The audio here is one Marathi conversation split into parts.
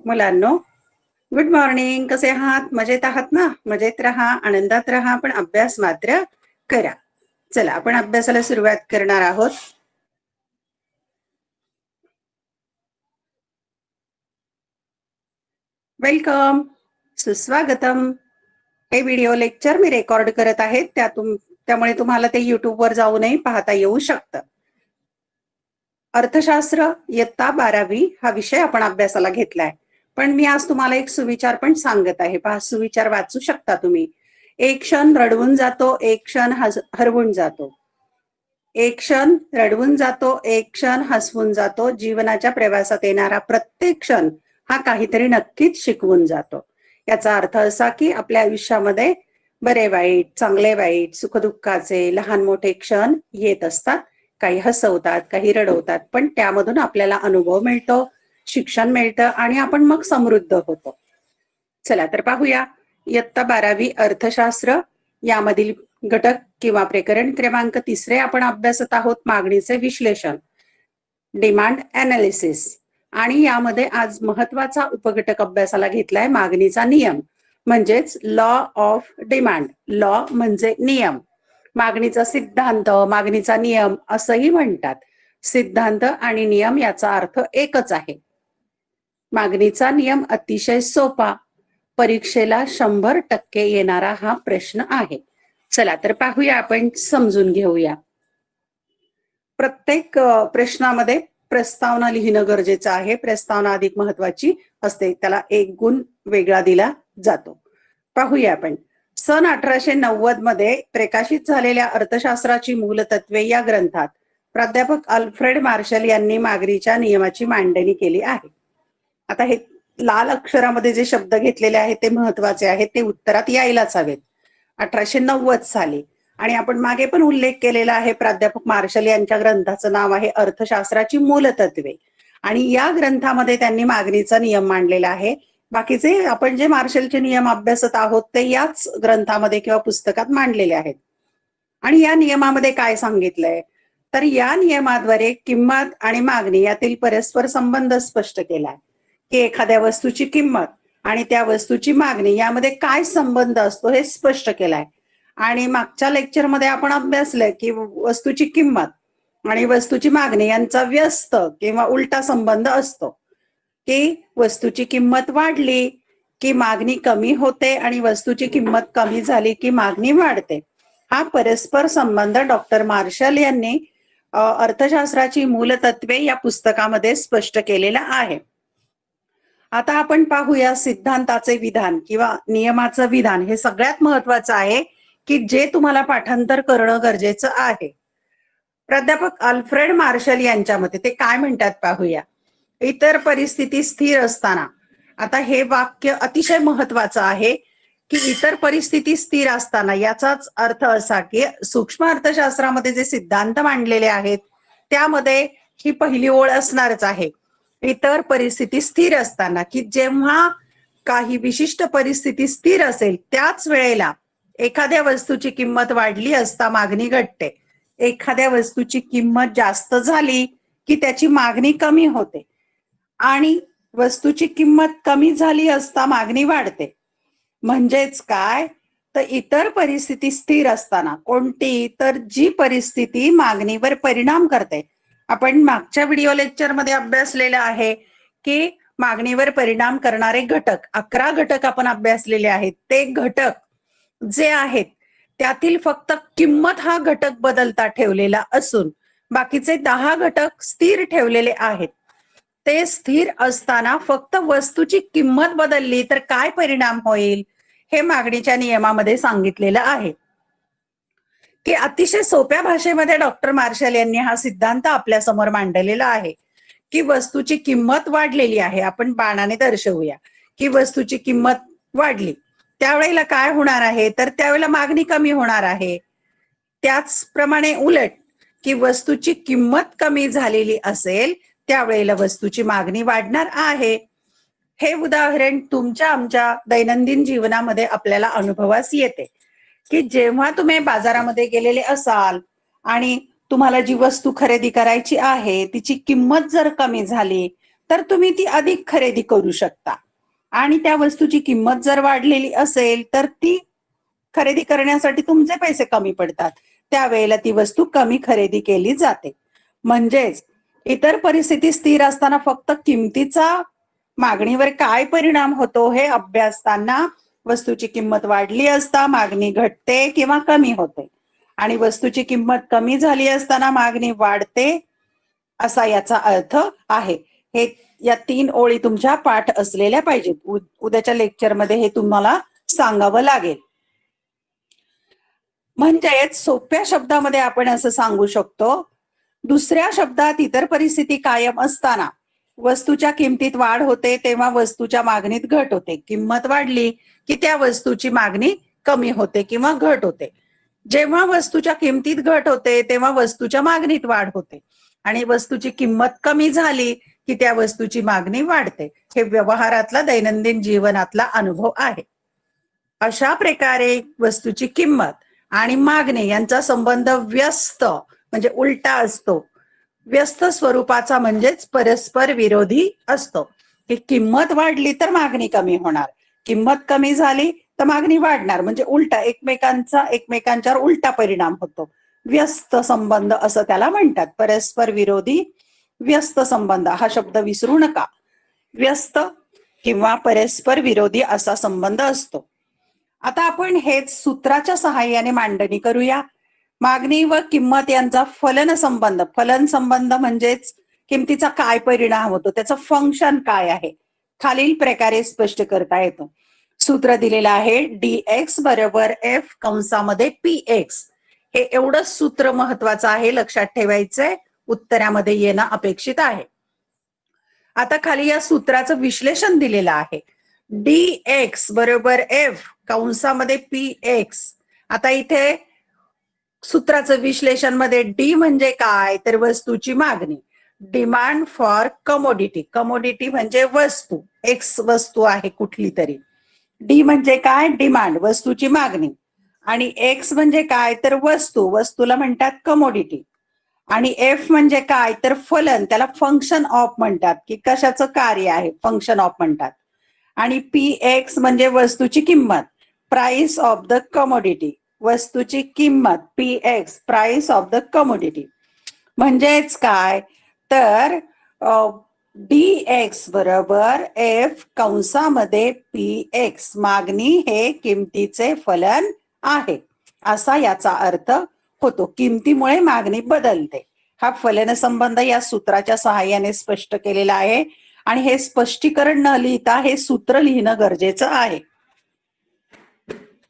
मुलांनो, गुड मॉर्निंग. कसे आहात? मजेत आहात ना? मजेत राहा, आनंदात राहा, पण अभ्यास मात्र करा. चला, आपण अभ्यासाला सुरुवात करणार आहोत. वेलकम, सुस्वागतम. हे व्हिडिओ लेक्चर मी रेकॉर्ड करत आहे, त्यामुळे तुम्हाला ते युट्यूबवर जाऊनही पाहता येऊ शकतं. अर्थशास्त्र इयत्ता 12वी हा विषय आपण अभ्यासाला घेतलाय. पण मी आज तुम्हाला एक सुविचार पण सांगत आहे. पहा, सुविचार वाचू शकता तुम्ही. एक क्षण रडवून जातो, एक क्षण हरवून जातो. एक क्षण रडवून जातो, एक क्षण हसवून जातो. जीवनाच्या प्रवासात येणारा प्रत्येक क्षण हा काहीतरी नक्कीच शिकवून जातो. याचा अर्थ असा की आपल्या आयुष्यामध्ये बरे वाईट, चांगले वाईट, सुखदुःखाचे लहान मोठे क्षण येत असतात. काही हसवतात, काही रडवतात, पण त्यामधून आपल्याला अनुभव मिळतो, शिक्षण मिळतं आणि आपण मग समृद्ध होतो. चला तर पाहूया. इयत्ता 12वी अर्थशास्त्र यामधील घटक किंवा प्रकरण क्रमांक 3 आपण अभ्यासत आहोत. मागणीचे विश्लेषण, डिमांड अनालिसिस. आणि यामध्ये आज महत्वाचा उपघटक अभ्यासाला घेतलाय, मागणीचा नियम, म्हणजेच लॉ ऑफ डिमांड. लॉ म्हणजे नियम. मागणीचा सिद्धांत, मागणीचा नियम असंही म्हणतात. सिद्धांत आणि नियम याचा अर्थ एकच आहे. मागणीचा नियम अतिशय सोपा, परीक्षेला 100% येणारा हा प्रश्न आहे. चला तर पाहूया, आपण समजून घेऊया. प्रत्येक प्रश्नामध्ये प्रस्तावना लिहिणं गरजेचं आहे. प्रस्तावना अधिक महत्वाची असते, त्याला 1 गुण वेगळा दिला जातो. पाहूया आपण. सन 1890 मध्ये प्रकाशित झालेल्या अर्थशास्त्राची मूलतत्वे या ग्रंथात प्राध्यापक अल्फ्रेड मार्शल यांनी मागणीच्या नियमाची मांडणी केली आहे. आता हे लाल अक्षरामध्ये जे शब्द घेतलेले आहेत ते महत्वाचे आहेत, ते उत्तरात यायलाच हवेत. 1890 साली. आणि आपण मागे पण उल्लेख केलेला आहे, प्राध्यापक मार्शल यांच्या ग्रंथाचं नाव आहे अर्थशास्त्राची मूलतत्वे. आणि या ग्रंथामध्ये त्यांनी मागणीचा नियम मांडलेला आहे. बाकीचे आपण जे मार्शलचे नियम अभ्यासत आहोत ते याच ग्रंथामध्ये किंवा पुस्तकात मांडलेले आहेत. आणि या नियमामध्ये काय सांगितलंय, तर या नियमाद्वारे किंमत आणि मागणी यातील परस्पर संबंध स्पष्ट केलाय, की एखाद्या वस्तूची किंमत आणि त्या वस्तूची मागणी यामध्ये काय संबंध असतो हे स्पष्ट केलाय. आणि मागच्या लेक्चरमध्ये आपण अभ्यासलंय की वस्तूची किंमत आणि वस्तूची मागणी यांचा व्यस्त किंवा उलटा संबंध असतो, की वस्तूची किंमत वाढली की मागणी कमी होते आणि वस्तूची किंमत कमी झाली की मागणी वाढते. हा परस्पर संबंध डॉक्टर मार्शल यांनी अर्थशास्त्राची मूलतत्वे या पुस्तकामध्ये स्पष्ट केलेला आहे. आता आपण पाहूया सिद्धांताचे विधान किंवा नियमाचं विधान. हे सगळ्यात महत्वाचं आहे की जे तुम्हाला पाठांतर करणं गरजेचं आहे. प्राध्यापक अल्फ्रेड मार्शल यांच्या मते ते काय म्हणतात पाहूया. इतर परिस्थिती स्थिर असताना, आता हे वाक्य अतिशय महत्वाचं आहे की इतर परिस्थिती स्थिर असताना, याचाच अर्थ असा की सूक्ष्म अर्थशास्त्रामध्ये जे सिद्धांत मांडलेले आहेत त्यामध्ये ही पहिली ओळ असणारच आहे. इतर परिस्थिती स्थिर असताना, की जेव्हा काही विशिष्ट परिस्थिती स्थिर असेल त्याच वेळेला एखाद्या वस्तूची किंमत वाढली असता मागणी घटते, एखाद्या वस्तूची किंमत जास्त झाली की त्याची मागणी कमी होते, आणि वस्तूची किंमत कमी झाली असता मागणी वाढते. म्हणजेच काय, तर इतर परिस्थिती स्थिर असताना, कोणती तर जी परिस्थिती मागणीवर परिणाम करते. आपण मागच्या व्हिडिओ लेक्चरमध्ये अभ्यासलेलं आहे की मागणीवर परिणाम करणारे घटक 11 घटक आपण अभ्यासलेले आहेत. ते घटक जे आहेत त्यातील फक्त किंमत हा घटक बदलता ठेवलेला असून बाकीचे 10 घटक स्थिर ठेवलेले आहेत. ते स्थिर असताना फक्त वस्तूची किंमत बदलली तर काय परिणाम होईल हे मागणीच्या नियमामध्ये सांगितलेलं आहे. की अतिशय सोप्या भाषेमध्ये डॉक्टर मार्शल यांनी हा सिद्धांत आपल्या समोर मांडलेला आहे की वस्तूची किंमत वाढलेली आहे. आपण बाणाने दर्शवूया की वस्तूची किंमत वाढली, त्यावेळेला काय होणार आहे, तर त्यावेळेला मागणी कमी होणार आहे. त्याचप्रमाणे उलट, की वस्तूची किंमत कमी झालेली असेल त्यावेळेला वस्तूची मागणी वाढणार आहे. हे उदाहरण तुमच्या आमच्या दैनंदिन जीवनामध्ये आपल्याला अनुभवास येते, की जेव्हा तुम्ही बाजारामध्ये गेलेले असाल आणि तुम्हाला जी वस्तू खरेदी करायची आहे तिची किंमत जर कमी झाली, तर तुम्ही ती अधिक खरेदी करू शकता. आणि त्या वस्तूची किंमत जर वाढलेली असेल तर ती खरेदी करण्यासाठी तुमचे पैसे कमी पडतात, त्यावेळेला ती वस्तू कमी खरेदी केली जाते. म्हणजेच इतर परिस्थिती स्थिर असताना फक्त किमतीचा मागणीवर काय परिणाम होतो हे अभ्यासताना वस्तूची किंमत वाढली असता मागणी घटते किंवा कमी होते, आणि वस्तूची किंमत कमी झाली असताना मागणी वाढते, असा याचा अर्थ आहे. हे या 3 ओळी तुमच्या पाठ असलेल्या पाहिजेत. उद्याच्या लेक्चरमध्ये हे तुम्हाला सांगावं लागेल. म्हणजेच सोप्या शब्दामध्ये आपण असं सांगू शकतो, दुसऱ्या शब्दात इतर परिस्थिती कायम असताना वस्तूच्या किमतीत वाढ होते तेव्हा वस्तूच्या मागणीत घट होते. किंमत वाढली की त्या वस्तूची मागणी कमी होते किंवा घट होते. जेव्हा वस्तूच्या किमतीत घट होते तेव्हा वस्तूच्या मागणीत वाढ होते, आणि वस्तूची किंमत कमी झाली की त्या वस्तूची मागणी वाढते. हे व्यवहारातला दैनंदिन जीवनातला अनुभव आहे. अशा प्रकारे वस्तूची किंमत आणि मागणी यांचा संबंध व्यस्त म्हणजे उलटा असतो. व्यस्त स्वरूपाचा म्हणजेच परस्पर विरोधी असतो. की किंमत वाढली तर मागणी कमी होणार, किंमत कमी झाली तर मागणी वाढणार, म्हणजे उलटा एकमेकांच्यावर उलटा परिणाम होतो. व्यस्त संबंध असं त्याला म्हणतात. परस्पर विरोधी व्यस्त संबंध हा शब्द विसरू नका. व्यस्त किंवा परस्पर विरोधी असा संबंध असतो. आता आपण हेच सूत्राच्या सहाय्याने मांडणी करूया. मागणी व किंमत यांचा फलन संबंध म्हणजेच किमतीचा काय परिणाम होतो, त्याचं फंक्शन काय आहे, खालील प्रकारे स्पष्ट करता येतो. सूत्र दिलेलं आहे dx बरोबर f कंसामध्ये px. हे एवढंच सूत्र महत्वाचं आहे, लक्षात ठेवायचंय, उत्तरामध्ये येणं अपेक्षित आहे. आता खाली या सूत्राचं विश्लेषण दिलेलं आहे. dx बरोबर f कंसामध्ये px. आता इथे सूत्राचं विश्लेषण मध्ये डी म्हणजे काय तर वस्तूची मागणी, डिमांड फॉर कमोडिटी. कमोडिटी म्हणजे वस्तू, एक्स वस्तू आहे कुठली तरी. डी म्हणजे काय, डिमांड, वस्तूची मागणी. आणि एक्स म्हणजे काय तर वस्तू, वस्तूला म्हणतात कमोडिटी. आणि एफ म्हणजे काय तर फलन, त्याला फंक्शन ऑफ म्हणतात, की कशाचं कार्य आहे, फंक्शन ऑफ म्हणतात. आणि पी एक्स म्हणजे वस्तूची किंमत, प्राइस ऑफ द कमोडिटी, वस्तूची किंमत, P x price of the commodity. म्हणजेच काय तर डी एक्स बरोबर एफ कंसामध्ये पी एक्स, मागणी हे किमतीचे फलन आहे, असा याचा अर्थ होतो. किमतीमुळे मागणी बदलते. हा फलन संबंध या सूत्राच्या सहाय्याने स्पष्ट केलेला आहे. आणि हे स्पष्टीकरण न लिहिता हे सूत्र लिहिणं गरजेचं आहे.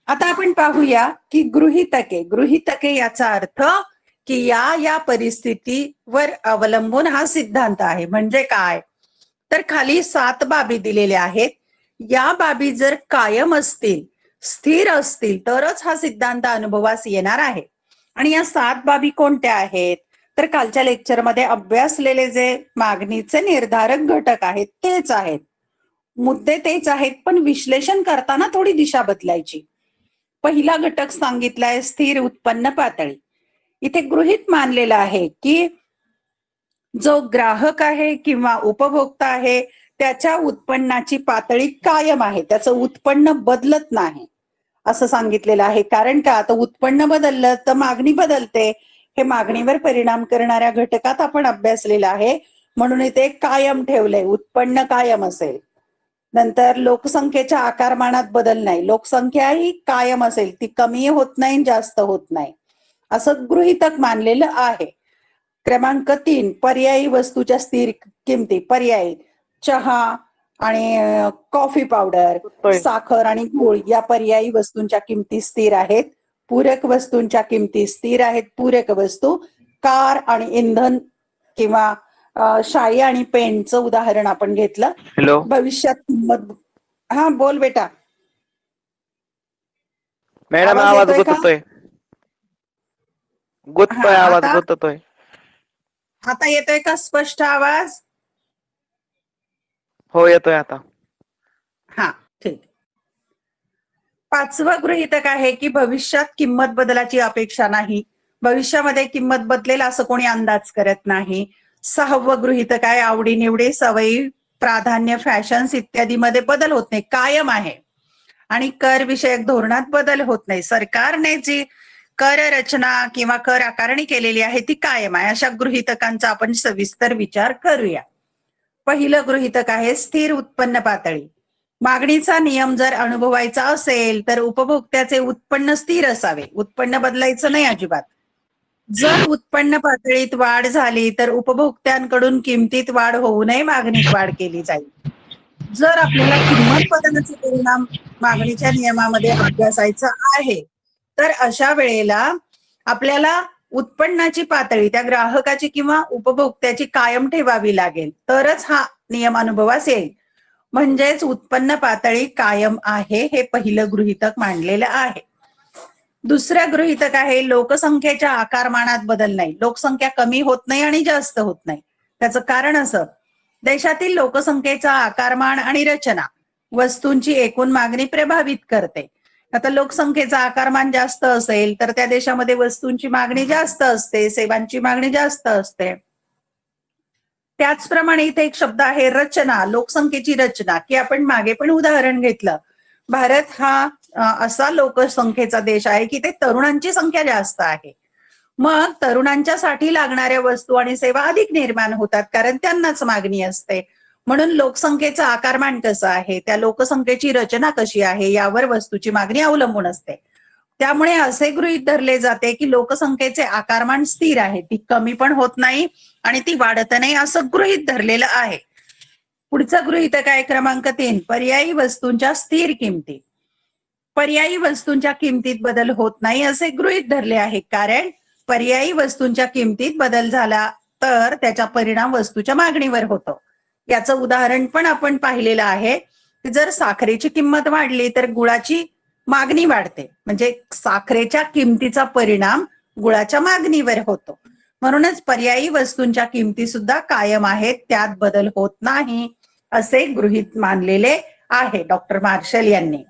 आता आपण पाहूया की गृहीतके याचा अर्थ की या परिस्थितीवर अवलंबून हा सिद्धांत आहे. म्हणजे काय तर खाली 7 बाबी दिलेल्या आहेत. या बाबी जर कायम असतील, स्थिर असतील, तरच हा सिद्धांत अनुभवास येणार आहे. आणि या 7 बाबी कोणत्या आहेत तर कालच्या लेक्चरमध्ये अभ्यासलेले जे मागणीचे निर्धारक घटक आहेत तेच आहेत, मुद्दे तेच आहेत, पण विश्लेषण करताना थोडी दिशा बदलायची. पहिला घटक सांगितलाय स्थिर उत्पन्न पातळी. इथे गृहीत मानलेला आहे की जो ग्राहक आहे किंवा उपभोक्ता आहे त्याच्या उत्पन्नाची पातळी कायम आहे, त्याचं उत्पन्न बदलत नाही असं सांगितलेलं आहे. कारण का आता उत्पन्न बदललं तर मागणी बदलते, हे मागणीवर परिणाम करणाऱ्या घटकात आपण अभ्यासलेलं आहे. म्हणून इथे कायम ठेवलंय, उत्पन्न कायम असेल. नंतर लोकसंख्येच्या आकारमानात बदल नाही, लोकसंख्या ही कायम असेल, ती कमी होत नाही जास्त होत नाही, असं गृहीतक मानलेलं आहे. क्रमांक 3 पर्यायी वस्तूच्या स्थिर किमती. पर्यायी चहा आणि कॉफी पावडर, साखर आणि गूळ या पर्यायी वस्तूंच्या किमती स्थिर आहेत. पूरक वस्तूंच्या किमती स्थिर आहेत. पूरक वस्तू कार आणि इंधन किंवा शाई आणि पेनचं उदाहरण आपण घेतलं. हॅलो, भविष्यात किंमत. हा बोल बेटा. मॅडम आवाज आवाज येतोय का? गुततोय. गुततोय आवाज, गुततोय. आता येतोय का स्पष्ट आवाज? हो येतोय आता. हा ठीक. 5वं गृहीतक आहे की भविष्यात किंमत बदलाची अपेक्षा नाही. भविष्यामध्ये किंमत बदलेल असं कोणी अंदाज करत नाही. 6वं गृहीतक आहे आवडीनिवडी, सवयी, प्राधान्य, फॅशन्स इत्यादीमध्ये बदल होत नाही, कायम आहे. आणि कर विषयक धोरणात बदल होत नाही. सरकारने जी कर रचना किंवा कर आकारणी केलेली आहे ती कायम आहे. अशा गृहीतकांचा आपण सविस्तर विचार करूया. पहिलं गृहीतक आहे स्थिर उत्पन्न पातळी. मागणीचा नियम जर अनुभवायचा असेल तर उपभोक्त्याचे उत्पन्न स्थिर असावे, उत्पन्न बदलायचं नाही अजिबात. जर उत्पन्न पातळीत वाढ झाली तर उपभोक्त्यांकडून किमतीत वाढ होऊ नये, मागणीत वाढ केली जाईल. जर आपल्याला किंमत बदलाचा परिणाम मागणीच्या नियमामध्ये अभ्यासायचा आहे तर अशा वेळेला आपल्याला उत्पन्नाची पातळी त्या ग्राहकाची किंवा उपभोक्त्याची कायम ठेवावी लागेल, तरच हा नियम अनुभवास येईल. म्हणजेच उत्पन्न पातळी कायम आहे, हे पहिलं गृहीतक मांडलेलं आहे. दुसरं गृहीतक आहे लोकसंख्येच्या आकारमानात बदल नाही. लोकसंख्या कमी होत नाही आणि जास्त होत नाही. त्याचं कारण असं, देशातील लोकसंख्येचा आकारमान आणि रचना वस्तूंची एकूण मागणी प्रभावित करते. आता लोकसंख्येचा आकारमान जास्त असेल तर त्या देशामध्ये वस्तूंची मागणी जास्त असते, सेवांची मागणी जास्त असते. त्याचप्रमाणे इथे एक शब्द आहे रचना, लोकसंख्येची रचना, की आपण मागे पण उदाहरण घेतलं. भारत हा असा लोकसंख्येचा देश आहे की ते तरुणांची संख्या जास्त आहे. मग तरुणांच्यासाठी लागणाऱ्या वस्तू आणि सेवा अधिक निर्माण होतात कारण त्यांनाच मागणी असते. म्हणून लोकसंख्येचं आकारमान कसं आहे, त्या लोकसंख्येची रचना कशी आहे यावर वस्तूची मागणी अवलंबून असते. त्यामुळे असे गृहीत धरले जाते की लोकसंख्येचे आकारमान स्थिर आहे, ती कमी पण होत नाही आणि ती वाढत नाही, असं गृहीत धरलेलं आहे. पुढचं गृहीतक आहे क्रमांक 3, पर्यायी वस्तूंच्या स्थिर किमती. पर्यायी वस्तूंच्या किमतीत बदल होत नाही असे गृहीत धरले आहे, कारण पर्यायी वस्तूंच्या किमतीत बदल झाला तर त्याचा परिणाम वस्तूच्या मागणीवर होतो. याचं उदाहरण पण आपण पाहिलेलं आहे. जर साखरेची किंमत वाढली तर गुळाची मागणी वाढते, म्हणजे साखरेच्या किमतीचा परिणाम गुळाच्या मागणीवर होतो. म्हणूनच पर्यायी वस्तूंच्या किमती सुद्धा कायम आहेत, त्यात बदल होत नाही असे गृहीत मानलेले आहे डॉक्टर मार्शल यांनी.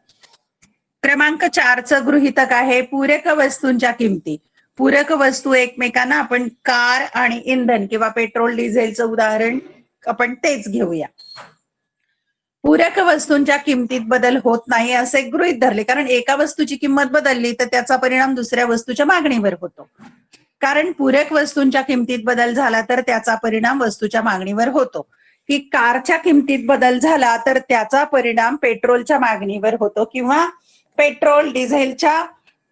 क्रमांक 4चं गृहीतक आहे पूरक वस्तूंच्या किमती. पूरक वस्तू एकमेकांना, आपण कार आणि इंधन किंवा पेट्रोल डिझेलचं उदाहरण आपण तेच घेऊया. पूरक वस्तूंच्या किमतीत बदल होत नाही असे गृहीत धरले, कारण एका वस्तूची किंमत बदलली तर त्याचा परिणाम दुसऱ्या वस्तूच्या मागणीवर होतो. कारण पूरक वस्तूंच्या किमतीत बदल झाला तर त्याचा परिणाम वस्तूच्या मागणीवर होतो. की कारच्या किमतीत बदल झाला तर त्याचा परिणाम पेट्रोलच्या मागणीवर होतो, किंवा पेट्रोल डिझेलच्या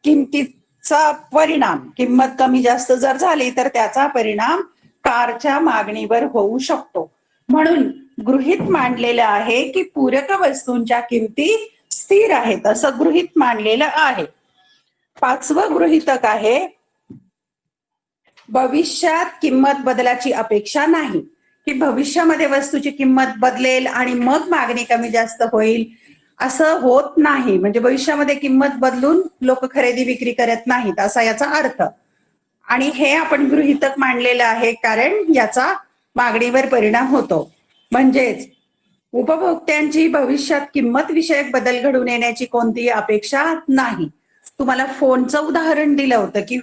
किमतीचा परिणाम, किंमत कमी जास्त जर झाली तर त्याचा परिणाम कारच्या मागणीवर होऊ शकतो. म्हणून गृहीत मांडलेलं आहे की पूरक वस्तूंच्या किमती स्थिर आहेत, असं गृहीत मांडलेलं आहे. 5वं गृहीतक आहे भविष्यात किंमत बदलाची अपेक्षा नाही. की भविष्यामध्ये वस्तूची किंमत बदलेल आणि मग मागणी कमी जास्त होईल असं होत नाही. म्हणजे भविष्यामध्ये किंमत बदलून लोक खरेदी विक्री करत नाहीत असा याचा अर्थ. आणि हे आपण गृहीतक मांडलेलं आहे कारण याचा मागणीवर परिणाम होतो. म्हणजेच उपभोक्त्यांची भविष्यात किंमत विषयक बदल घडून येण्याची कोणतीही अपेक्षा नाही. तुम्हाला फोनचं उदाहरण दिलं होतं की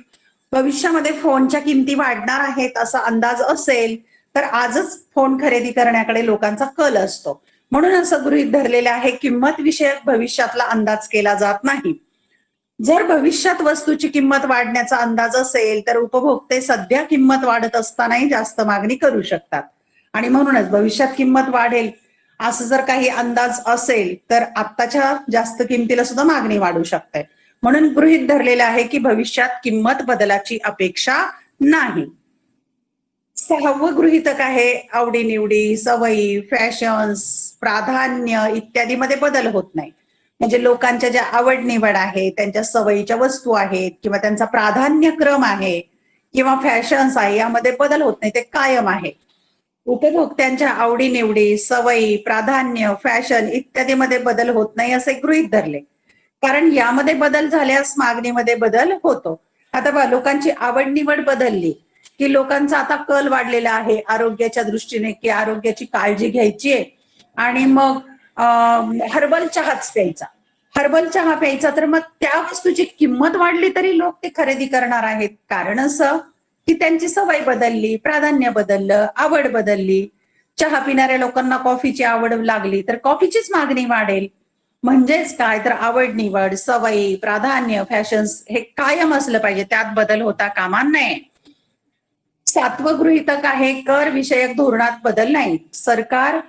भविष्यामध्ये फोनच्या किमती वाढणार आहेत असा अंदाज असेल तर आजच फोन खरेदी करण्याकडे लोकांचा कल असतो. म्हणून असं गृहीत धरलेलं आहे किंमत विषयक भविष्यातला अंदाज केला जात नाही. जर भविष्यात वस्तूची किंमत वाढण्याचा अंदाज असेल तर उपभोक्ते सध्या किंमत वाढत असतानाही जास्त मागणी करू शकतात. आणि म्हणूनच भविष्यात किंमत वाढेल असं जर काही अंदाज असेल तर आत्ताच्या जास्त किमतीला सुद्धा मागणी वाढू शकते. म्हणून गृहीत धरलेलं आहे की भविष्यात किंमत बदलाची अपेक्षा नाही. 6वं गृहीतक आहे आवडीनिवडी, सवयी, फॅशन्स, प्राधान्य इत्यादीमध्ये बदल होत नाही. म्हणजे लोकांच्या ज्या आवड निवड आहे, त्यांच्या सवयीच्या वस्तू आहेत किंवा त्यांचा प्राधान्यक्रम आहे किंवा फॅशन्स आहे, यामध्ये बदल होत नाही, ते कायम आहे. उपभोक्त्यांच्या आवडीनिवडी, सवयी, प्राधान्य, फॅशन इत्यादीमध्ये बदल होत नाही असे गृहीत धरले, कारण यामध्ये बदल झाल्यास मागणीमध्ये बदल होतो. आता बघा, लोकांची आवड निवड बदलली की लोकांचा आता कल वाढलेला आहे आरोग्याच्या दृष्टीने, की आरोग्याची काळजी घ्यायची आहे आणि मग हर्बल चहाच प्यायचा, हर्बल चहा प्यायचा, तर मग त्या वस्तूची किंमत वाढली तरी लोक ते खरेदी करणार आहेत. कारण असं की त्यांची सवय बदलली, प्राधान्य बदललं, आवड बदलली. चहा पिणाऱ्या लोकांना कॉफीची आवड लागली तर कॉफीचीच मागणी वाढेल. म्हणजेच काय तर आवड निवड, सवयी, प्राधान्य, फॅशन्स हे कायम असलं पाहिजे, त्यात बदल होता कामा नये. 7वं गृहीतक आहे कर विषयक धोरणात बदल नाही. सरकार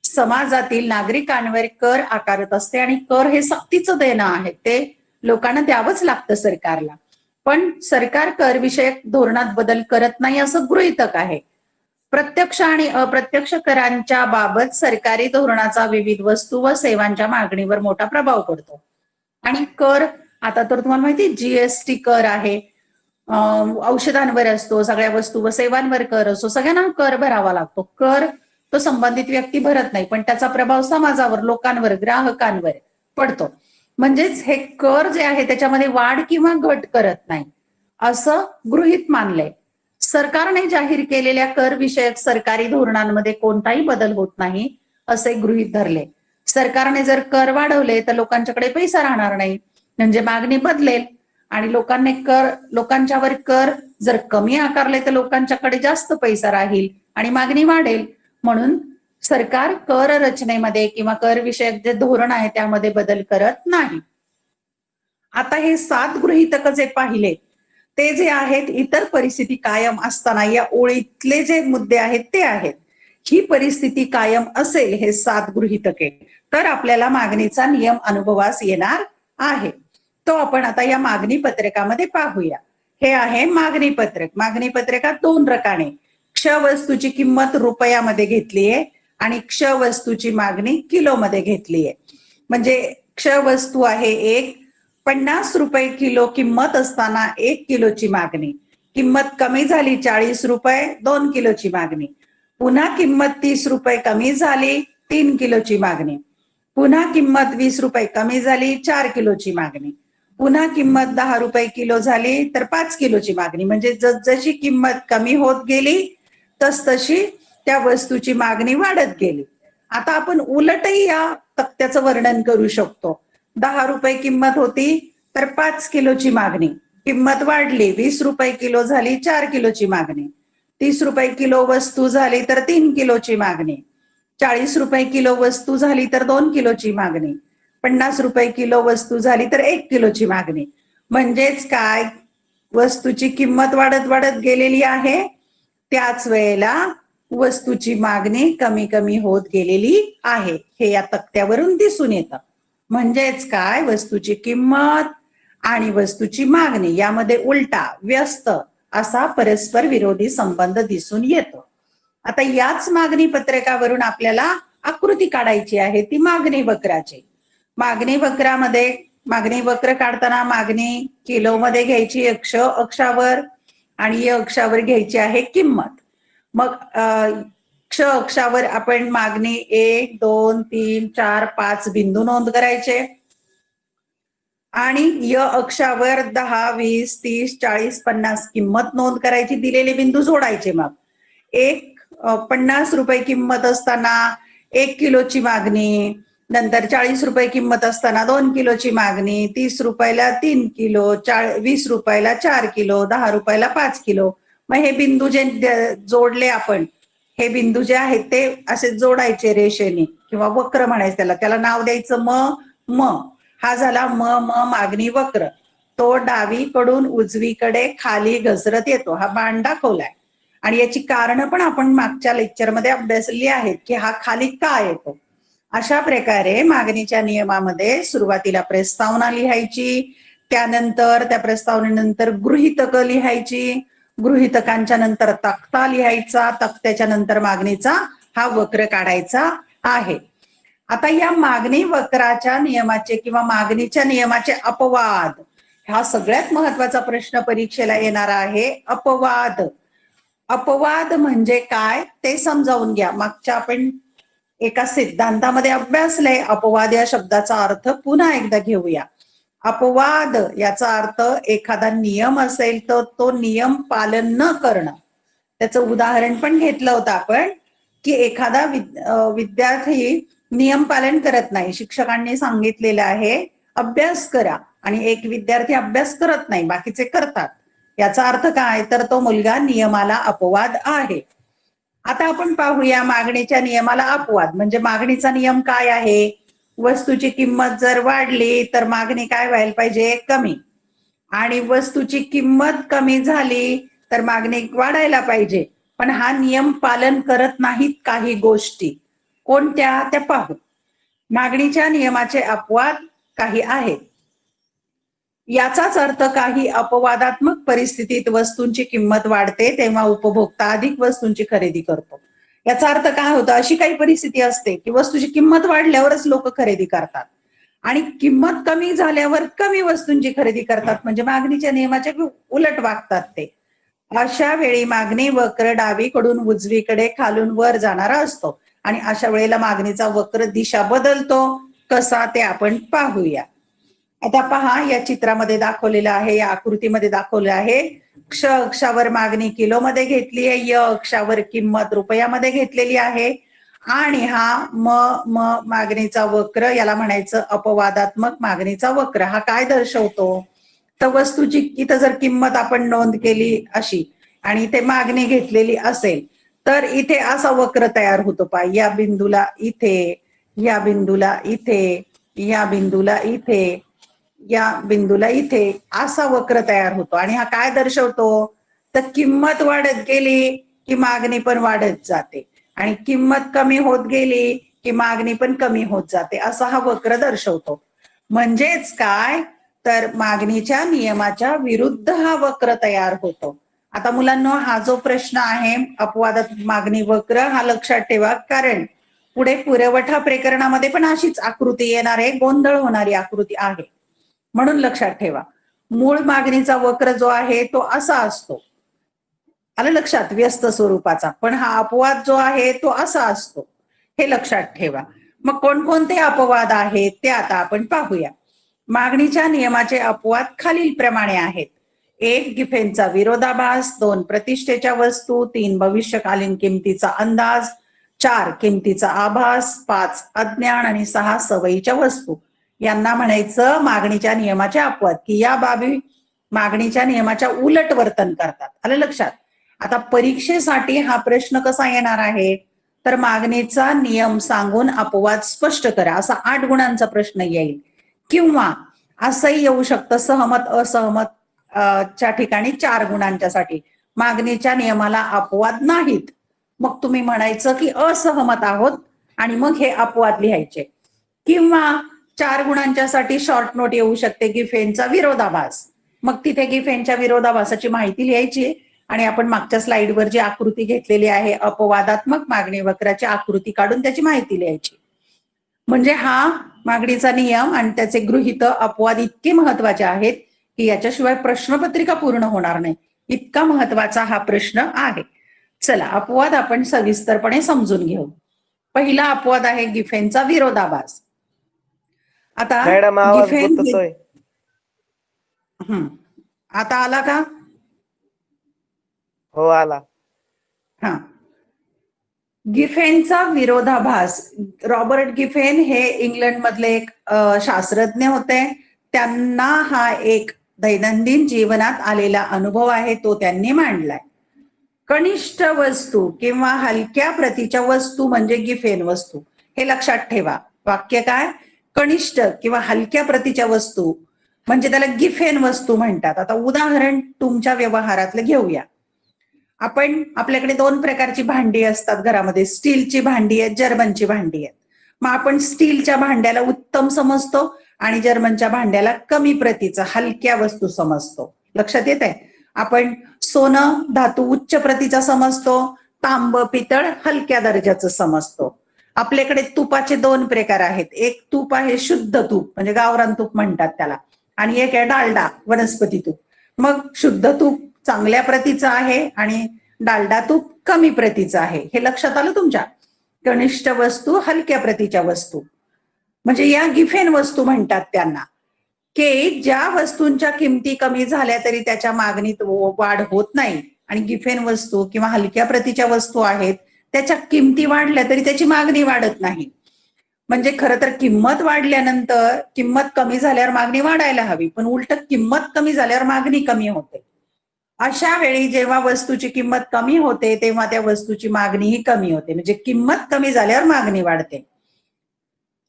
समाजातील नागरिकांवर कर आकारत असते आणि कर हे सक्तीचं देणं आहे, ते लोकांना द्यावंच लागतं सरकारला. पण सरकार कर विषयक धोरणात बदल करत नाही असं गृहीतक आहे. प्रत्यक्ष आणि अप्रत्यक्ष करांच्या बाबत सरकारी धोरणाचा विविध वस्तू व सेवांच्या मागणीवर मोठा प्रभाव पडतो. आणि कर आता तर तुम्हाला माहिती जीएसटी कर आहे, औषधांवर असतो, सगळ्या वस्तू व सेवांवर कर असतो, सगळ्यांना कर भरावा लागतो. कर तो संबंधित व्यक्ती भरत नाही, पण त्याचा प्रभाव समाजावर, लोकांवर, ग्राहकांवर पडतो. म्हणजेच हे कर जे आहे त्याच्यामध्ये वाढ किंवा घट करत नाही असं गृहीत मानलंय. सरकारने जाहीर केलेल्या कर विषयक सरकारी धोरणांमध्ये कोणताही बदल होत नाही असे गृहीत धरले. सरकारने जर कर वाढवले तर लोकांच्याकडे पैसा राहणार नाही, म्हणजे मागणी बदलेल. आणि लोकांच्यावर कर जर कमी आकारले तर लोकांच्याकडे जास्त पैसा राहील आणि मागणी वाढेल. म्हणून सरकार कर रचनेमध्ये किंवा कर विषयक जे धोरण आहे त्यामध्ये बदल करत नाही. आता हे 7 गृहीतक जे पाहिले ते जे आहेत इतर परिस्थिती कायम असताना, या ओळीतले जे मुद्दे आहेत ते आहेत. ही परिस्थिती कायम असेल हे 7 गृहीतके तर आपल्याला मागणीचा नियम अनुभवास येणार आहे. तो आपण आता या मागणी पत्रकामध्ये पाहूया. हे आहे मागणी पत्रक. मागणी पत्रकात 2 रकाने, क्ष वस्तूची किंमत रुपयामध्ये घेतलीये आणि क्ष वस्तूची मागणी किलोमध्ये घेतलीये. म्हणजे क्ष वस्तू आहे 50 रुपये किलो किंमत असताना 1 किलोची मागणी, किंमत कमी झाली 40 रुपये 2 किलोची मागणी, पुन्हा किंमत 30 रुपये कमी झाली 3 किलोची मागणी, पुन्हा किंमत 20 रुपये कमी झाली 4 किलोची मागणी, पुन्हा किंमत 10 रुपये किलो झाली तर 5 किलोची मागणी. म्हणजे जसजशी किंमत कमी होत गेली तसतशी त्या वस्तूची मागणी वाढत गेली. आता आपण उलटही या तक्त्याचं वर्णन करू शकतो. 10 रुपये किंमत होती तर 5 किलोची मागणी, किंमत वाढली 20 रुपये किलो झाली 4 किलोची मागणी, 30 रुपये किलो वस्तू झाली तर 3 किलोची मागणी, 40 रुपये किलो वस्तू झाली तर 2 किलोची मागणी, 50 रुपये किलो वस्तू झाली तर 1 किलोची मागणी. म्हणजेच काय, वस्तूची किंमत वाढत वाढत गेलेली आहे, त्याच वेळेला वस्तूची मागणी कमी कमी होत गेलेली आहे. हे या तक्त्यावरून दिसून येतं. म्हणजेच काय, वस्तूची किंमत आणि वस्तूची मागणी यामध्ये उलटा व्यस्त असा परस्पर विरोधी संबंध दिसून येतो. आता याच मागणी पत्रकावरून आपल्याला आकृती काढायची आहे, ती मागणी वक्राची. मागणी वक्रामध्ये मागणी वक्र काढताना मागणी किलोमध्ये घ्यायची अक्ष अक्षावर आणि या अक्षावर घ्यायची आहे किंमत. मग क्ष अक्षावर आपण मागणी 1 2 3 4 5 बिंदू नोंद करायचे आणि य अक्षावर 10 20 30 40 50 किंमत नोंद करायची, दिलेले बिंदू जोडायचे. मग 50 रुपये किंमत असताना 1 किलोची मागणी, नंतर 40 रुपये किंमत असताना 2 किलोची मागणी, 30 रुपयाला 3 किलो, 20 रुपयाला 4 किलो, 10 रुपयाला 5 किलो. मग हे बिंदू जे जोडले आपण, हे बिंदू जे आहेत ते असे जोडायचे रेषेने किंवा वक्र म्हणायचं त्याला नाव द्यायचं म. हा झाला म मागणी वक्र. तो डावीकडून उजवीकडे खाली घसरत येतो, हा बाण दाखवलाय. आणि याची कारण पण आपण मागच्या लेक्चरमध्ये अभ्यासली आहेत की हा खाली का येतो. अशा प्रकारे मागणीच्या नियमामध्ये सुरुवातीला प्रस्तावना लिहायची, त्यानंतर त्या प्रस्तावनेनंतर गृहीतक लिहायची, गृहीतकांच्या नंतर तक्ता लिहायचा, तक्त्याच्या नंतर मागणीचा हा वक्र काढायचा आहे. आता या मागणी वक्राच्या नियमाचे किंवा मागणीच्या नियमाचे अपवाद, हा सगळ्यात महत्वाचा प्रश्न परीक्षेला येणार आहे. अपवाद म्हणजे काय ते समजावून घ्या. मागच्या आपण एका सिद्धांतामध्ये अभ्यासलंय. अपवाद या शब्दाचा अर्थ पुन्हा एकदा घेऊया. अपवाद याचा अर्थ एखादा नियम असेल तर तो नियम पालन न करणं. त्याचं उदाहरण पण घेतलं होतं आपण की एखादा विद्यार्थी नियम पालन करत नाही, शिक्षकांनी सांगितलेलं आहे अभ्यास करा, आणि एक विद्यार्थी अभ्यास करत नाही, बाकीचे करतात, याचा अर्थ काय, तर तो मुलगा नियमाला अपवाद आहे. आता आपण पाहूया मागणीच्या नियमाला अपवाद. म्हणजे मागणीचा नियम काय आहे, वस्तूची किंमत जर वाढली तर मागणी काय व्हायला पाहिजे, कमी. आणि वस्तूची किंमत कमी झाली तर मागणी वाढायला पाहिजे. पण हा नियम पालन करत नाहीत काही गोष्टी. कोणत्या, त्या पाहू. मागणीच्या नियमाचे अपवाद काही आहेत. याचाच अर्थ काही अपवादात्मक परिस्थितीत वस्तूंची किंमत वाढते तेव्हा उपभोक्ता अधिक वस्तूंची खरेदी करतो. याचा अर्थ काय होतं, अशी काही परिस्थिती असते की वस्तूची किंमत वाढल्यावरच लोक खरेदी करतात आणि किंमत कमी झाल्यावर कमी वस्तूंची खरेदी करतात. म्हणजे मागणीच्या नियमाच्या उलट वागतात ते. अशा वेळी मागणी वक्र डावीकडून उजवीकडे खालून वर जाणारा असतो आणि अशा वेळेला मागणीचा वक्र दिशा बदलतो. कसा, ते आपण पाहूया. आता पहा, या चित्रामध्ये दाखवलेलं आहे, या आकृतीमध्ये दाखवलं आहे. क्ष अक्षावर मागणी किलोमध्ये घेतली आहे, य अक्षावर किंमत रुपयामध्ये घेतलेली आहे आणि हा म मागणीचा वक्र, याला म्हणायचं अपवादात्मक मागणीचा वक्र. हा काय दर्शवतो, तर वस्तूची इथं जर किंमत आपण नोंद केली अशी आणि इथे मागणी घेतलेली असेल तर इथे असा वक्र तयार होतो. पहा, या बिंदूला इथे, या बिंदूला इथे, या बिंदूला इथे, या बिंदूला इथे असा वक्र तयार होतो. आणि हा काय दर्शवतो, तर किंमत वाढत गेली की मागणी पण वाढत जाते आणि किंमत कमी होत गेली की मागणी पण कमी होत जाते, असा हा वक्र दर्शवतो. म्हणजेच काय, तर मागणीच्या नियमाच्या विरुद्ध हा वक्र तयार होतो. आता मुलांनो, हा जो प्रश्न आहे अपवादात मागणी वक्र, हा लक्षात ठेवा, कारण पुढे पुरवठा प्रकरणामध्ये पण अशीच आकृती येणार आहे, गोंधळ होणारी आकृती आहे. म्हणून लक्षात ठेवा, मूळ मागणीचा वक्र जो आहे तो असा असतो, आलं लक्षात, व्यस्त स्वरूपाचा. पण हा अपवाद जो आहे तो असा असतो, हे लक्षात ठेवा. मग कोणकोणते अपवाद आहेत ते आता आपण पाहूया. मागणीच्या नियमाचे अपवाद खालील प्रमाणे आहेत. 1. गिफेनचा विरोधाभास, 2. प्रतिष्ठेच्या वस्तू, 3. भविष्यकालीन किमतीचा अंदाज, 4. किमतीचा आभास, 5. अज्ञान आणि 6. सवयीच्या वस्तू. यांना म्हणायचं मागणीच्या नियमाचे अपवाद, की या बाबी मागणीच्या नियमाच्या उलट वर्तन करतात. आलं लक्षात. आता परीक्षेसाठी हा प्रश्न कसा येणार आहे, तर मागणीचा नियम सांगून अपवाद स्पष्ट करा, असा 8 गुणांचा प्रश्न येईल. किंवा असंही येऊ शकतं, सहमत असहमत च्या ठिकाणी 4 गुणांच्या साठी मागणीच्या नियमाला अपवाद नाहीत. मग तुम्ही म्हणायचं की असहमत आहोत आणि मग हे अपवाद लिहायचे. किंवा 4 गुणांच्या साठी शॉर्ट नोट येऊ शकते, गिफेनचा विरोधाभास. मग तिथे गिफेनच्या विरोधाभासाची माहिती लिहायची आणि आपण मागच्या स्लाइडवर जी आकृती घेतलेली आहे अपवादात्मक मागणी वक्राची आकृती काढून त्याची माहिती लिहायची. म्हणजे हा मागणीचा नियम आणि त्याचे गृहीत अपवाद इतके महत्वाचे आहेत की याच्याशिवाय प्रश्नपत्रिका पूर्ण होणार नाही, इतका महत्वाचा हा प्रश्न आहे. चला, अपवाद आपण सविस्तरपणे समजून घेऊ. पहिला अपवाद आहे गिफेनचा विरोधाभास. आता मॅडम आवाज गिफेन, गुंततोय. आता आला का? हो, आला. हा, गिफेनचा विरोधाभास. रॉबर्ट गिफेन हे इंग्लंड मधले एक शास्त्रज्ञ होते. त्यांना हा एक दैनंदिन जीवनात आलेला अनुभव आहे, तो त्यांनी मांडलाय. कनिष्ठ वस्तू किंवा हलक्या प्रतीच्या वस्तू म्हणजे गिफेन वस्तू, हे लक्षात ठेवा. वाक्य काय, कनिष्ठ किंवा हलक्या प्रतीच्या वस्तू म्हणजे त्याला गिफेन वस्तू म्हणतात. आता उदाहरण तुमच्या व्यवहारातलं घेऊया. आपल्याकडे 2 प्रकारची भांडी असतात घरामध्ये, स्टीलची भांडी आहेत, जर्मनची भांडी आहेत. मग आपण स्टीलच्या भांड्याला उत्तम समजतो आणि जर्मनच्या भांड्याला कमी प्रतीचं हलक्या वस्तू समजतो. लक्षात येत आहे. आपण सोनं धातू उच्च प्रतीचा समजतो, तांब पितळ हलक्या दर्जाचं समजतो. आपल्याकडे तुपाचे 2 प्रकार आहेत. एक तूप आहे शुद्ध तूप, म्हणजे गावरान तूप म्हणतात त्याला, आणि एक आहे डालडा वनस्पती तूप. मग शुद्ध तूप चांगल्या प्रतीचं आहे आणि डालडा तूप कमी प्रतीचं आहे. हे लक्षात आलं तुमच्या. कनिष्ठ वस्तू, हलक्या प्रतीच्या वस्तू म्हणजे या गिफेन वस्तू म्हणतात त्यांना. की ज्या वस्तूंच्या किमती कमी झाल्या तरी त्याच्या मागणीत वाढ होत नाही, आणि गिफेन वस्तू किंवा हलक्या प्रतीच्या वस्तू आहेत त्याच्या किमती वाढल्या तरी त्याची मागणी वाढत नाही. म्हणजे खरं तर किंमत वाढल्यानंतर, किंमत कमी झाल्यावर मागणी वाढायला हवी, पण उलट किंमत कमी झाल्यावर मागणी कमी होते. अशा वेळी जेव्हा वस्तूची किंमत कमी होते तेव्हा त्या वस्तूची मागणीही कमी होते, म्हणजे किंमत कमी झाल्यावर मागणी वाढते.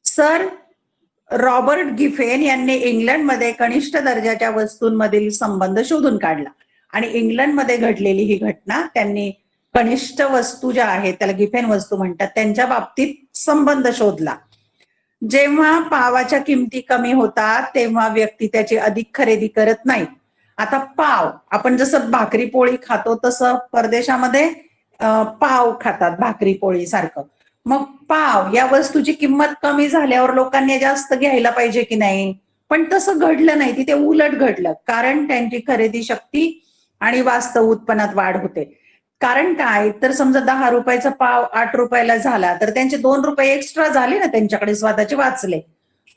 सर रॉबर्ट गिफेन यांनी इंग्लंडमध्ये कनिष्ठ दर्जाच्या वस्तूंमधील संबंध शोधून काढला आणि इंग्लंडमध्ये घडलेली ही घटना त्यांनी कनिष्ठ वस्तू ज्या आहेत त्याला गिफेन वस्तू म्हणतात त्यांच्या बाबतीत संबंध शोधला. जेव्हा पावाच्या किमती कमी होतात तेव्हा व्यक्ती त्याची अधिक खरेदी करत नाही. आता पाव आपण जसं भाकरी पोळी खातो तसं परदेशामध्ये पाव खातात भाकरी पोळी सारखं. मग पाव या वस्तूची किंमत कमी झाल्यावर लोकांनी जास्त घ्यायला पाहिजे की नाही, पण तसं घडलं नाही, तिथे उलट घडलं. कारण त्यांची खरेदी शक्ती आणि वास्तव उत्पन्नात वाढ होते. कारण काय तर समजा 10 रुपयाचा पाव 8 रुपयाला झाला तर त्यांचे 2 रुपये एक्स्ट्रा झाले ना, त्यांच्याकडे स्वतःचे वाचले.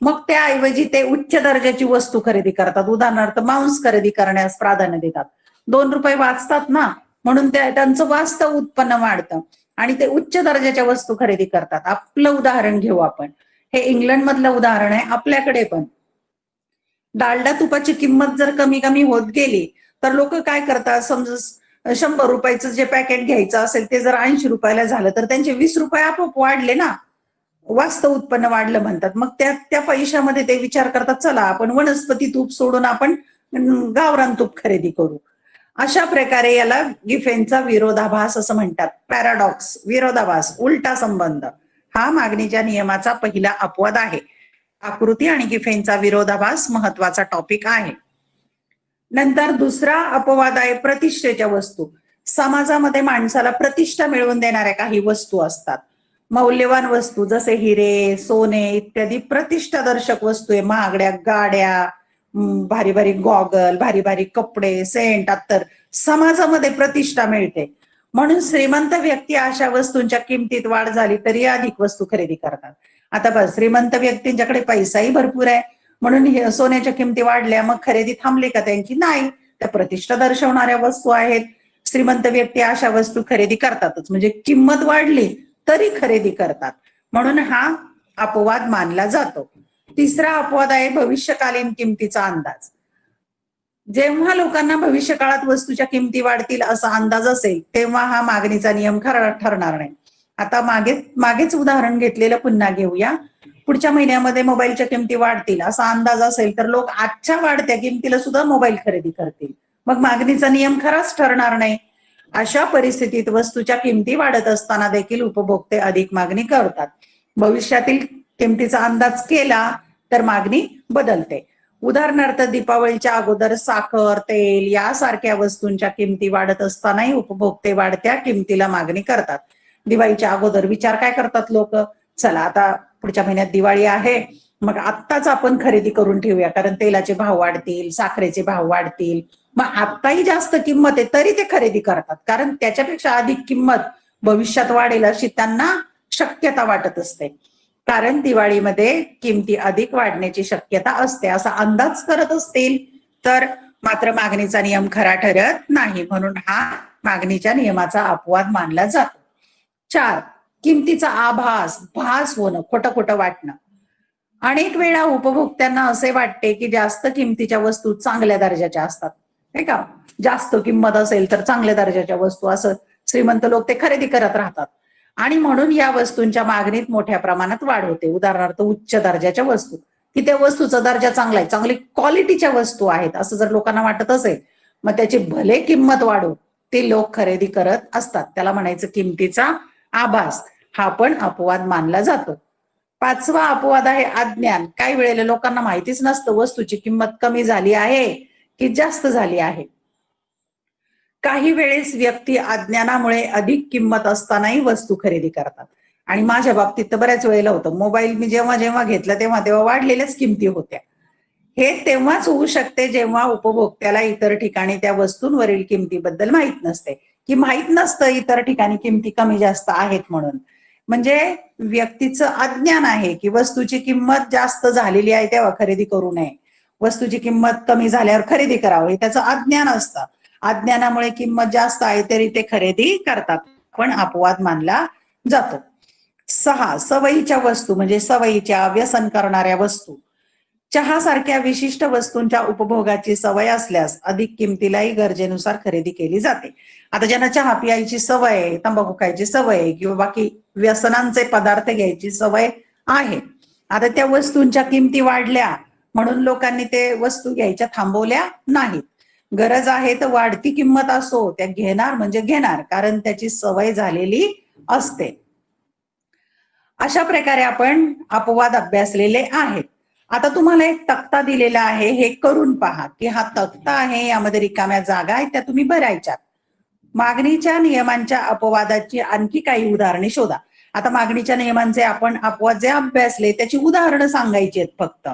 मग त्याऐवजी ते उच्च दर्जाची वस्तू खरेदी करतात. उदाहरणार्थ मांस खरेदी करण्यास प्राधान्य देतात. 2 रुपये वाचतात ना, म्हणून त्यांचं वास्तव उत्पन्न वाढतं आणि ते उच्च दर्जाच्या वस्तू खरेदी करतात. आपलं उदाहरण घेऊ आपण, हे इंग्लंड मधलं उदाहरण आहे. आपल्याकडे पण डालडा तुपाची किंमत जर कमी कमी होत गेली तर लोक काय करतात, समजा 100 रुपयाचं जे पॅकेट घ्यायचं असेल ते जर 80 रुपयाला झालं तर त्यांचे 20 रुपये आपोआप वाढले ना, वास्तव उत्पन्न वाढलं म्हणतात. मग त्या पैशामध्ये ते विचार करतात चला आपण वनस्पती तूप सोडून आपण गावरान तूप खरेदी करू. अशा प्रकारे याला गिफेनचा विरोधाभास असं म्हणतात. पॅराडॉक्स, विरोधाभास, उलटा संबंध हा मागणीच्या नियमाचा पहिला अपवाद आहे. आकृती आणि गिफेनचा विरोधाभास महत्वाचा टॉपिक आहे. नंतर दुसरा अपवाद आहे प्रतिष्ठेच्या वस्तू. समाजामध्ये माणसाला प्रतिष्ठा मिळवून देणाऱ्या काही वस्तू असतात. मौल्यवान वस्तू जसे हिरे, सोने इत्यादी प्रतिष्ठादर्शक वस्तू आहे. महागड्या गाड्या, भारी भारी गॉगल, भारी भारी कपडे, सेंट, अत्तर, समाजामध्ये प्रतिष्ठा मिळते. म्हणून श्रीमंत व्यक्ती अशा वस्तूंच्या किमतीत वाढ झाली तरी अधिक वस्तू खरेदी करतात. आता बस, श्रीमंत व्यक्तींच्याकडे पैसाही भरपूर आहे म्हणून सोन्याच्या किमती वाढल्या, मग खरेदी थांबली का त्यांची? नाही, त्या प्रतिष्ठा दर्शवणाऱ्या वस्तू आहेत. श्रीमंत व्यक्ती अशा वस्तू खरेदी करतातच, म्हणजे किंमत वाढली तरी खरेदी करतात, म्हणून हा अपवाद मानला जातो. तिसरा अपवाद आहे भविष्यकालीन किमतीचा अंदाज. जेव्हा लोकांना भविष्यकाळात वस्तूच्या किमती वाढतील असा अंदाज असेल तेव्हा हा मागणीचा नियम खरा ठरणार नाही. आता मागेच उदाहरण घेतलेलं पुन्हा घेऊया. पुढच्या महिन्यामध्ये मोबाईलच्या किमती वाढतील असा अंदाज असेल तर लोक आजच्या वाढत्या किमतीला सुद्धा मोबाईल खरेदी करतील. मग मागणीचा नियम खराच ठरणार नाही. अशा परिस्थितीत वस्तूच्या किमती वाढत असताना देखील उपभोक्ते अधिक मागणी करतात. भविष्यातील किमतीचा अंदाज केला तर मागणी बदलते. उदाहरणार्थ दीपावलीच्या अगोदर साखर, तेल यासारख्या वस्तूंच्या किमती वाढत असतानाही उपभोक्ते वाढत्या किमतीला मागणी करतात. दिवाळीच्या अगोदर विचार काय करतात लोक, चला आता पुढच्या महिन्यात दिवाळी आहे, मग आत्ताच आपण खरेदी करून ठेवूया कारण तेलाचे भाव वाढतील, साखरेचे भाव वाढतील. मग आत्ताही जास्त किंमत आहे तरी ते खरेदी करतात कारण त्याच्यापेक्षा अधिक किंमत भविष्यात वाढेल अशी त्यांना शक्यता वाटत असते. कारण दिवाळीमध्ये किमती अधिक वाढण्याची शक्यता असते असा अंदाज करत असतील तर मात्र मागणीचा नियम खरा ठरत नाही, म्हणून हा मागणीच्या नियमाचा अपवाद मानला जातो. 4, किमतीचा भास होणं, खोटं खोटं वाटणं. अनेक वेळा उपभोक्त्यांना असे वाटते की जास्त किमतीच्या वस्तू चांगल्या दर्जाच्या असतात, नाही का? जास्त किंमत असेल तर चांगल्या दर्जाच्या वस्तू, असं श्रीमंत लोक ते खरेदी करत राहतात आणि म्हणून या वस्तूंच्या मागणीत मोठ्या प्रमाणात वाढ होते. उदाहरणार्थ उच्च दर्जाच्या वस्तू, की त्या वस्तूचा दर्जा चांगला आहे, चांगली क्वालिटीच्या वस्तू आहेत असं जर लोकांना वाटत असेल मग त्याची भले किंमत वाढो ते लोक खरेदी करत असतात. त्याला म्हणायचं किमतीचा आभास. हा पण अपवाद मानला जातो. 5वा अपवाद आहे अज्ञान. काही वेळेला लोकांना माहितीच नसतं वस्तूची किंमत कमी झाली आहे की जास्त झाली आहे. काही वेळेस व्यक्ती अज्ञानामुळे अधिक किंमत असतानाही वस्तू खरेदी करतात आणि माझ्या बाबतीत तर बऱ्याच वेळेला होतं. मोबाईल मी जेव्हा जेव्हा घेतला तेव्हा वाढलेल्याच किमती होत्या. हे तेव्हाच होऊ शकते जेव्हा उपभोक्त्याला इतर ठिकाणी त्या वस्तूंवरील किमतीबद्दल माहित नसते, की माहित नसतं इतर ठिकाणी किमती कमी जास्त आहेत म्हणून. म्हणजे व्यक्तीचं अज्ञान आहे की वस्तूची किंमत जास्त झालेली आहे तेव्हा खरेदी करू नये, वस्तूची किंमत कमी झाल्यावर खरेदी करावं, हे त्याचं अज्ञान असतं. अज्ञानामुळे किंमत जास्त आहे तरी ते खरेदी करतात, पण अपवाद मानला जातो. 6, सवयीच्या वस्तू म्हणजे सवयीच्या व्यसन करणाऱ्या वस्तू. चहा सारख्या विशिष्ट वस्तूंच्या उपभोगाची सवय असल्यास अधिक किमतीलाही गरजेनुसार खरेदी केली जाते. आता ज्यांना चहा पियायची सवय आहे, तंबाखू खायची सवय आहे किंवा बाकी व्यसनांचे पदार्थ घ्यायची सवय आहे, आता त्या वस्तूंच्या किमती वाढल्या म्हणून लोकांनी ते वस्तू घ्यायच्या थांबवल्या नाहीत. गरज आहे तर वाढती किंमत असो, त्या घेणार म्हणजे घेणार, कारण त्याची सवय झालेली असते. अशा प्रकारे आपण अपवाद अभ्यासलेले आहेत. आता तुम्हाला एक तक्ता दिलेला आहे, हे करून पहा की हा तक्ता आहे, यामध्ये रिकाम्या जागा आहेत, त्या तुम्ही भरायच्या. मागणीच्या नियमांच्या अपवादाची आणखी काही उदाहरणे शोधा. आता मागणीच्या नियमांचे आपण अपवाद जे अभ्यासले त्याची उदाहरणं सांगायची आहेत फक्त.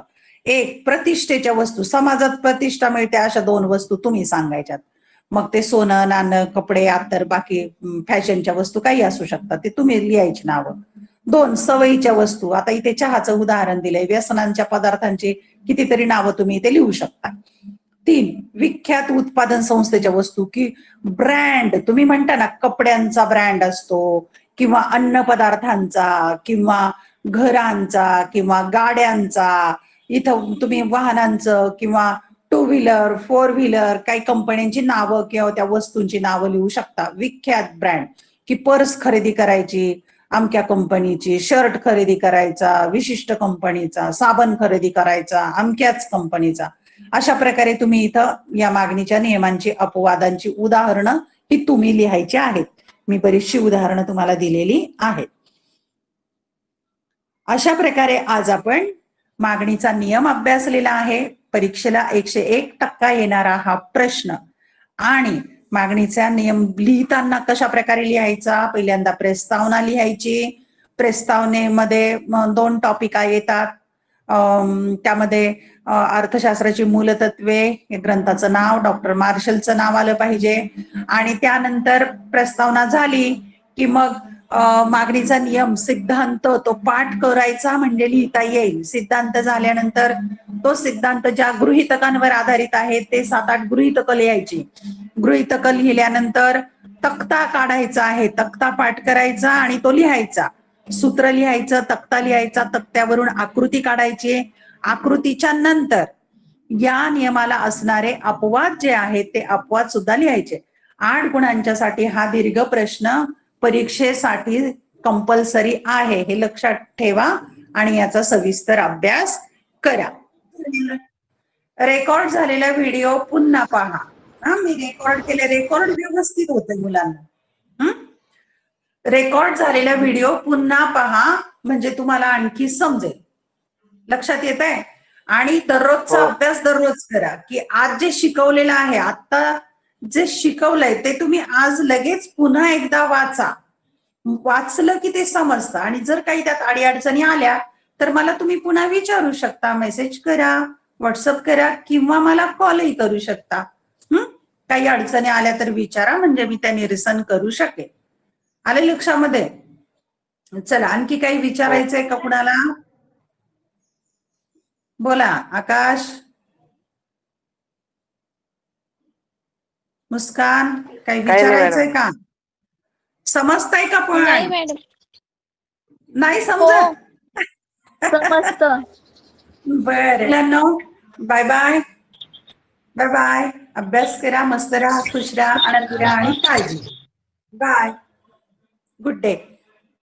एक, प्रतिष्ठेच्या वस्तू, समाजात प्रतिष्ठा मिळते अशा 2 वस्तू तुम्ही सांगायच्यात. मग ते सोनं, नाणं, कपडे, अत्तर, बाकी फॅशनच्या वस्तू काही असू शकतात, ते तुम्ही लिहायची नावं. 2, सवयीच्या वस्तू. आता इथे चहाचं उदाहरण दिलंय, व्यसनांच्या पदार्थांची कितीतरी नावं तुम्ही इथे लिहू शकता. 3, विख्यात उत्पादन संस्थेच्या वस्तू की ब्रँड, तुम्ही म्हणता ना कपड्यांचा ब्रँड असतो किंवा अन्न पदार्थांचा किंवा घरांचा किंवा गाड्यांचा, इथं तुम्ही वाहनांचं किंवा 2 व्हीलर 4 व्हीलर काही कंपन्यांची नावं किंवा त्या वस्तूंची नावं लिहू शकता. विख्यात ब्रँड की पर्स खरेदी करायची अमक्या कंपनीची, शर्ट खरेदी करायचा विशिष्ट कंपनीचा, साबण खरेदी करायचा अमक्याच कंपनीचा. अशा प्रकारे तुम्ही इथं या मागणीच्या नियमांची अपवादांची उदाहरणं ही तुम्ही लिहायची आहेत. मी बरीचशी उदाहरणं तुम्हाला दिलेली आहेत. अशा प्रकारे आज आपण मागणीचा नियम अभ्यासलेला आहे. परीक्षेला 101% येणारा हा प्रश्न. आणि मागणीचा नियम लिहिताना कशा प्रकारे लिहायचा, पहिल्यांदा प्रस्तावना लिहायची. प्रस्तावनेमध्ये 2 टॉपिक येतात. त्यामध्ये अर्थशास्त्राची मूलतत्वे, ग्रंथाचं नाव, डॉक्टर मार्शलचं नाव आलं पाहिजे. आणि त्यानंतर प्रस्तावना झाली की मग मागणीचा नियम, सिद्धांत तो पाठ करायचा म्हणजे लिहिता येईल. सिद्धांत झाल्यानंतर तो सिद्धांत ज्या गृहीतकांवर आधारित आहे ते 7-8 गृहीतकं लिहायची. गृहीतकं लिहिल्यानंतर तक्ता काढायचा आहे, तक्ता पाठ करायचा आणि तो लिहायचा. सूत्र लिहायचं, तक्ता लिहायचा, तक्त्यावरून आकृती काढायची. आकृतीच्या नंतर या नियमाला असणारे अपवाद जे आहेत ते अपवाद सुद्धा लिहायचे. 8 गुणांच्यासाठी हा दीर्घ प्रश्न परीक्षेसाठी कंपल्सरी आहे, हे लक्षात ठेवा आणि याचा सविस्तर अभ्यास करा. रेकॉर्ड झालेला व्हिडिओ पुन्हा पहा. मी रेकॉर्ड केले, रेकॉर्ड व्यवस्थित होते मुलांना. रेकॉर्ड झालेला व्हिडिओ पुन्हा पहा म्हणजे तुम्हाला आणखी समजेल. लक्षात येत आहे? आणि दररोजचा अभ्यास दररोज करा की आज जे शिकवलेलं आहे, आता जे शिकवलंय ते तुम्ही आज लगेच पुन्हा एकदा वाचा. वाचलं की ते समजतं. आणि जर काही त्यात अडीअडचणी आल्या तर मला तुम्ही पुन्हा विचारू शकता, मेसेज करा, व्हॉट्सअप करा किंवा मला कॉलही करू शकता. काही अडचणी आल्या तर विचारा म्हणजे मी त्या निरसन करू शकेल. आले लक्षामध्ये? चला, आणखी काही विचारायचंय का कुणाला? बोला. आकाश, मुस्कान, काही विचारायचंय का? समजताय का पण? नाही मॅडम. नाही समजत? समजत. बरं, बाय बाय. Bye bye. अभ्यास करा, मस्त राहा, खुश राहा, आनंदी राहा आणि काळजी. बाय. Good day.